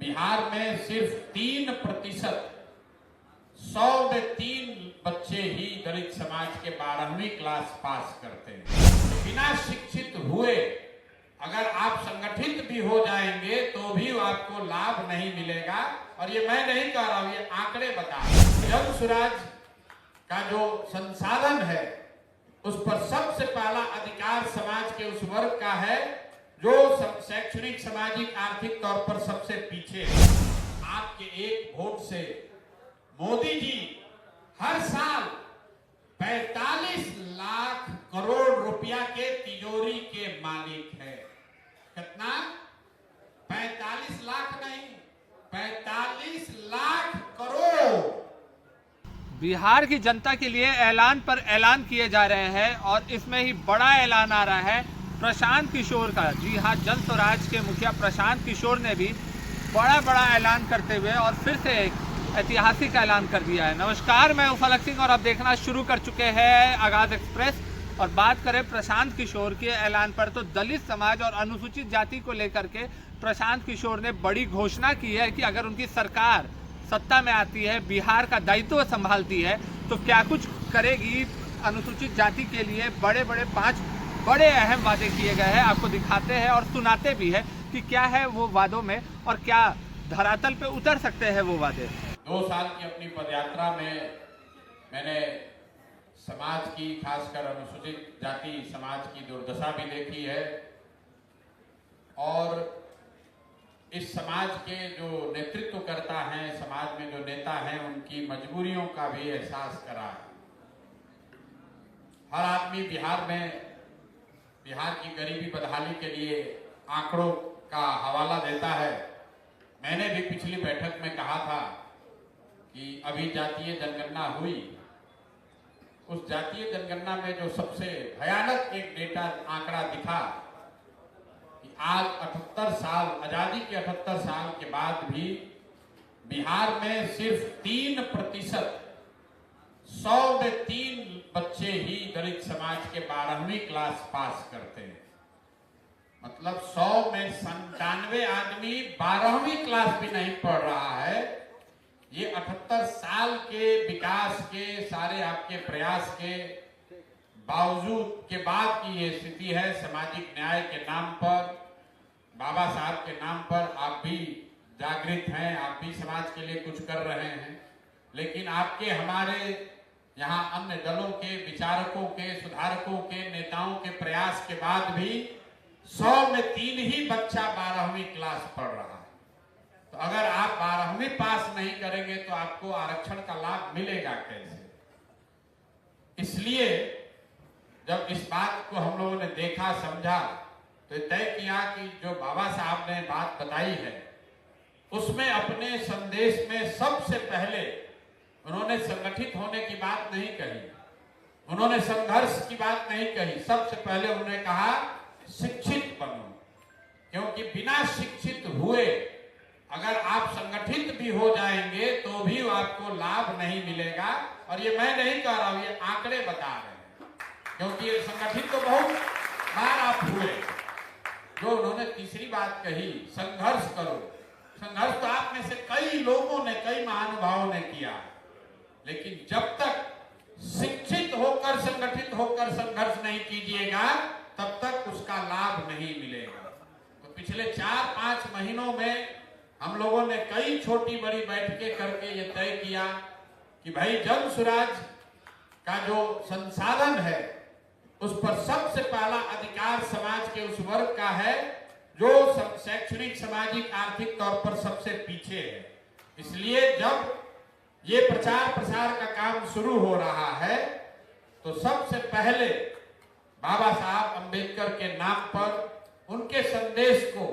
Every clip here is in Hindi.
बिहार में सिर्फ 3%, 100 में 3 बच्चे ही दलित समाज के 12वीं क्लास पास करते हैं। बिना शिक्षित हुए अगर आप संगठित भी हो जाएंगे तो भी आपको लाभ नहीं मिलेगा। और ये मैं नहीं कह रहा हूं, ये आंकड़े बता रहे हैं। जन स्वराज का जो संसाधन है उस पर सबसे पहला अधिकार समाज के उस वर्ग का है जो शैक्षणिक, सामाजिक, आर्थिक तौर पर सबसे पीछे है। आपके एक वोट से मोदी जी हर साल 45 लाख करोड़ रुपया के तिजोरी के मालिक है। कितना? 45 लाख नहीं, 45 लाख करोड़। बिहार की जनता के लिए ऐलान पर ऐलान किए जा रहे हैं और इसमें ही बड़ा ऐलान आ रहा है प्रशांत किशोर का। जी हाँ, जन स्वराज के मुखिया प्रशांत किशोर ने भी बड़ा ऐलान करते हुए और फिर से एक ऐतिहासिक ऐलान कर दिया है। नमस्कार, मैं हूं फलक सिंह और आप देखना शुरू कर चुके हैं आगाज एक्सप्रेस। और बात करें प्रशांत किशोर के ऐलान पर, तो दलित समाज और अनुसूचित जाति को लेकर के प्रशांत किशोर ने बड़ी घोषणा की है कि अगर उनकी सरकार सत्ता में आती है, बिहार का दायित्व संभालती है, तो क्या कुछ करेगी अनुसूचित जाति के लिए। बड़े 5 बड़े अहम वादे किए गए हैं, आपको दिखाते हैं और सुनाते भी हैं कि क्या है वो वादों में और क्या धरातल पे उतर सकते हैं वो वादे। 2 साल की अपनी पदयात्रा में मैंने समाज की, खासकर अनुसूचित जाति समाज की दुर्दशा भी देखी है और इस समाज के जो नेतृत्व करता है, समाज में जो नेता हैं, उनकी मजबूरियों का भी एहसास करा है। हर आदमी बिहार की गरीबी बदहाली के लिए आंकड़ों का हवाला देता है। मैंने भी पिछली बैठक में कहा था कि अभी जातीय जनगणना हुई, उस जातीय जनगणना में जो सबसे भयानक एक डेटा आंकड़ा दिखा कि आज 78 साल, आजादी के 78 साल के बाद भी बिहार में सिर्फ 3%, 100 में 3 बच्चे ही दलित समाज के 12वीं क्लास पास करते हैं। मतलब 100 में 97 आदमी 12वीं क्लास भी नहीं पढ़ रहा है। ये 78 साल के विकास के, सारे आपके प्रयास के बावजूद के बाद की ये स्थिति है। सामाजिक न्याय के नाम पर, बाबा साहब के नाम पर आप भी जागृत हैं, आप भी समाज के लिए कुछ कर रहे हैं, लेकिन आपके, हमारे यहाँ अन्य दलों के विचारकों के, सुधारकों के, नेताओं के प्रयास के बाद भी 100 में 3 ही बच्चा 12वीं क्लास पढ़ रहा है। तो अगर आप 12वीं पास नहीं करेंगे तो आपको आरक्षण का लाभ मिलेगा कैसे? इसलिए जब इस बात को हम लोगों ने देखा, समझा, तो तय किया कि जो बाबा साहब ने बात बताई है उसमें अपने संदेश में सबसे पहले उन्होंने संगठित होने की बात नहीं कही, उन्होंने संघर्ष की बात नहीं कही। सबसे पहले उन्होंने कहा शिक्षित बनो, क्योंकि बिना शिक्षित हुए अगर आप संगठित भी हो जाएंगे तो भी आपको लाभ नहीं मिलेगा। और ये मैं नहीं कह रहा हूं, ये आंकड़े बता रहे हैं, क्योंकि संगठित तो बहुत बार आप हुए। जो उन्होंने तीसरी बात कही, संघर्ष करो, संघर्ष तो आप में से कई लोगों ने, कई महानुभावों ने किया, लेकिन जब तक शिक्षित होकर, संगठित होकर संघर्ष नहीं कीजिएगा तब तक उसका लाभ नहीं मिलेगा। तो पिछले 4-5 महीनों में हम लोगों ने कई छोटी बड़ी बैठकें करके ये तय किया कि भाई जन स्वराज का जो संसाधन है उस पर सबसे पहला अधिकार समाज के उस वर्ग का है जो शैक्षणिक, सामाजिक, आर्थिक तौर पर सबसे पीछे है। इसलिए जब ये प्रचार प्रसार का काम शुरू हो रहा है तो सबसे पहले बाबा साहब अंबेडकर के नाम पर उनके संदेश को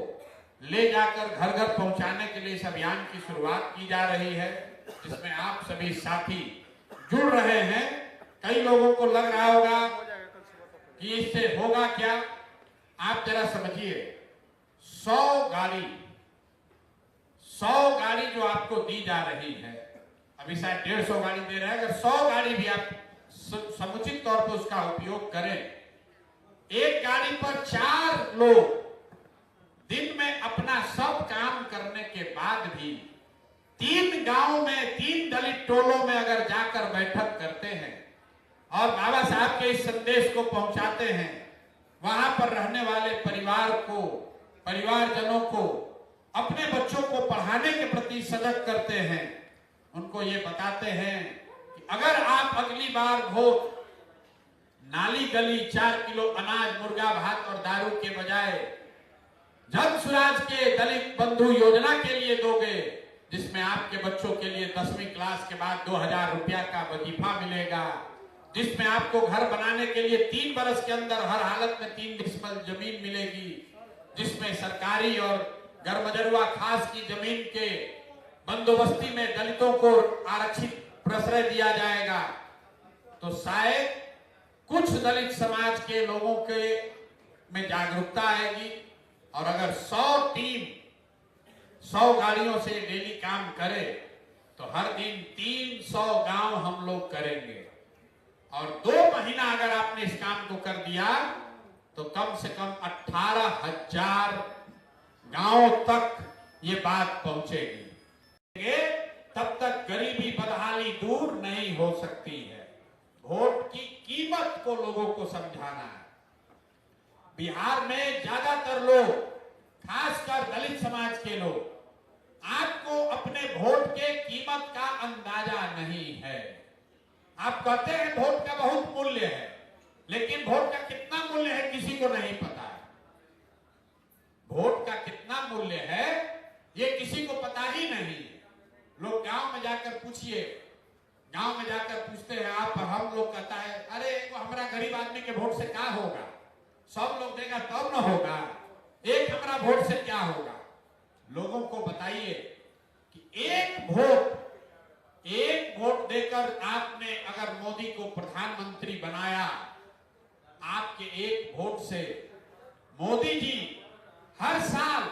ले जाकर घर घर पहुंचाने के लिए इस अभियान की शुरुआत की जा रही है, जिसमें आप सभी साथी जुड़ रहे हैं। कई लोगों को लग रहा होगा कि इससे होगा क्या। आप जरा समझिए, 100 गाड़ी जो आपको दी जा रही है, अभी शायद 150 गाड़ी दे रहे हैं, अगर 100 गाड़ी भी आप समुचित तौर पर उसका उपयोग करें, एक गाड़ी पर 4 लोग दिन में अपना अपना सब काम करने के बाद भी 3 गांव में 3 दलित टोलों में अगर जाकर बैठक करते हैं और बाबा साहब के इस संदेश को पहुंचाते हैं, वहां पर रहने वाले परिवारजनों को अपने बच्चों को पढ़ाने के प्रति सजग करते हैं, उनको ये बताते हैं कि अगर आप अगली बार वोट नाली गली 4 किलो अनाज, मुर्गा भात और दारू के बजाय जन स्वराज के दलित बंधु योजना के लिए दोगे, जिसमें आपके बच्चों के लिए 10वीं क्लास के बाद 2000 रुपया का वजीफा मिलेगा, जिसमें आपको घर बनाने के लिए 3 बरस के अंदर हर हालत में 3 डिसमिल जमीन मिलेगी, जिसमें सरकारी और गरमजरुआ खास की जमीन के बंदोबस्ती में दलितों को आरक्षित प्रश्रय दिया जाएगा, तो शायद कुछ दलित समाज के लोगों के में जागरूकता आएगी। और अगर 100 टीम 100 गाड़ियों से डेली काम करे तो हर दिन 300 गांव हम लोग करेंगे, और 2 महीना अगर आपने इस काम को कर दिया तो कम से कम 18,000 गांवों तक ये बात पहुंचेगी। तब तक गरीबी बदहाली दूर नहीं हो सकती है। वोट की कीमत को लोगों को समझाना है। बिहार में ज्यादातर लोग, खासकर दलित समाज के लोग, आपको अपने वोट के कीमत का अंदाजा नहीं है। आप कहते हैं वोट का बहुत मूल्य है, लेकिन वोट का कितना मूल्य है किसी को नहीं पता है। वोट का कितना मूल्य है ये किसी को पता ही नहीं है। लोग गांव में जाकर पूछिए, गांव में जाकर पूछते हैं आप, हम लोग कहता है अरे वो हमारा गरीब आदमी के वोट से क्या होगा, सब लोग देगा तब न होगा, एक हमारा वोट से क्या होगा। लोगों को बताइए कि एक वोट देकर आपने अगर मोदी को प्रधानमंत्री बनाया, आपके एक वोट से मोदी जी हर साल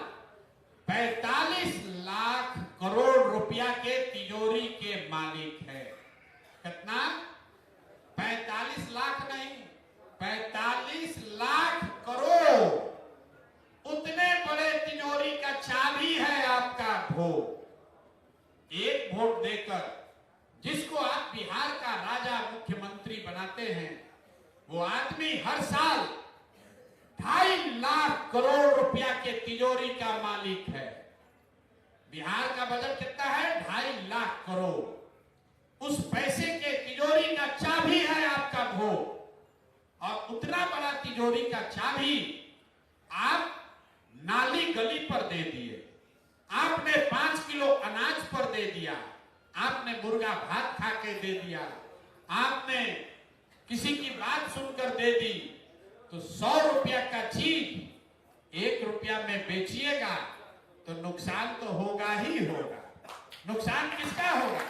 45 लाख करोड़ रुपया के तिजोरी के मालिक है। कितना? 45 लाख नहीं, 45 लाख करोड़। उतने बड़े तिजोरी का चाबी है आपका वोट। एक वोट देकर जिसको आप बिहार का राजा मुख्यमंत्री बनाते हैं, वो आदमी हर साल 2.5 लाख करोड़ रुपया के तिजोरी का मालिक है। बिहार का बजट कितना है? 2.5 लाख करोड़। उस पैसे के तिजोरी का चाबी है आपका वोट। और उतना बड़ा तिजोरी का चाबी आप नाली गली पर दे दिए, आपने 5 किलो अनाज पर दे दिया, आपने मुर्गा भात खा के दे दिया, आपने किसी की बात सुनकर दे दी, तो 100 रुपया का चीज 1 रुपया में बेचिएगा तो नुकसान तो होगा ही होगा। नुकसान किसका होगा?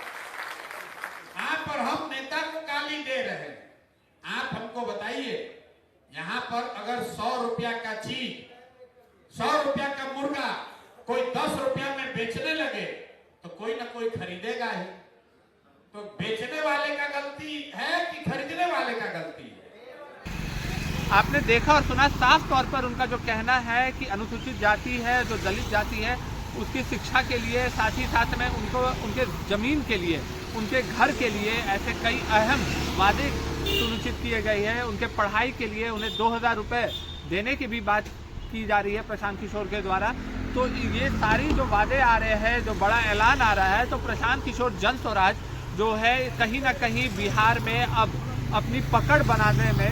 आप और हम नेता को गाली दे रहे हैं। आप हमको बताइए, यहां पर अगर 100 रुपया का चीज, 100 रुपया का मुर्गा कोई 10 रुपया में बेचने लगे तो कोई ना कोई खरीदेगा ही। तो बेचने वाले का गलती है कि खरीदने वाले का गलती है? आपने देखा और सुना, साफ तौर पर उनका जो कहना है कि अनुसूचित जाति है, जो दलित जाति है, उसकी शिक्षा के लिए, साथ ही साथ में उनको उनके ज़मीन के लिए, उनके घर के लिए ऐसे कई अहम वादे सुनिश्चित किए गए हैं। उनके पढ़ाई के लिए उन्हें 2000 रुपये देने की भी बात की जा रही है प्रशांत किशोर के द्वारा। तो ये सारी जो वादे आ रहे हैं, जो बड़ा ऐलान आ रहा है, तो प्रशांत किशोर जन स्वराज जो है कहीं ना कहीं बिहार में अब अपनी पकड़ बनाने में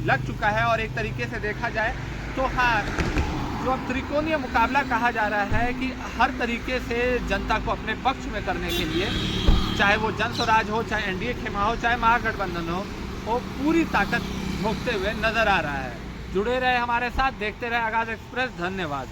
लग चुका है। और एक तरीके से देखा जाए तो हाँ, जो अब त्रिकोणीय मुकाबला कहा जा रहा है कि हर तरीके से जनता को अपने पक्ष में करने के लिए, चाहे वो जन स्वराज हो, चाहे एनडीए खेमा हो, चाहे महागठबंधन हो, वो पूरी ताकत झोंकते हुए नजर आ रहा है। जुड़े रहे हमारे साथ, देखते रहे आगाज एक्सप्रेस। धन्यवाद।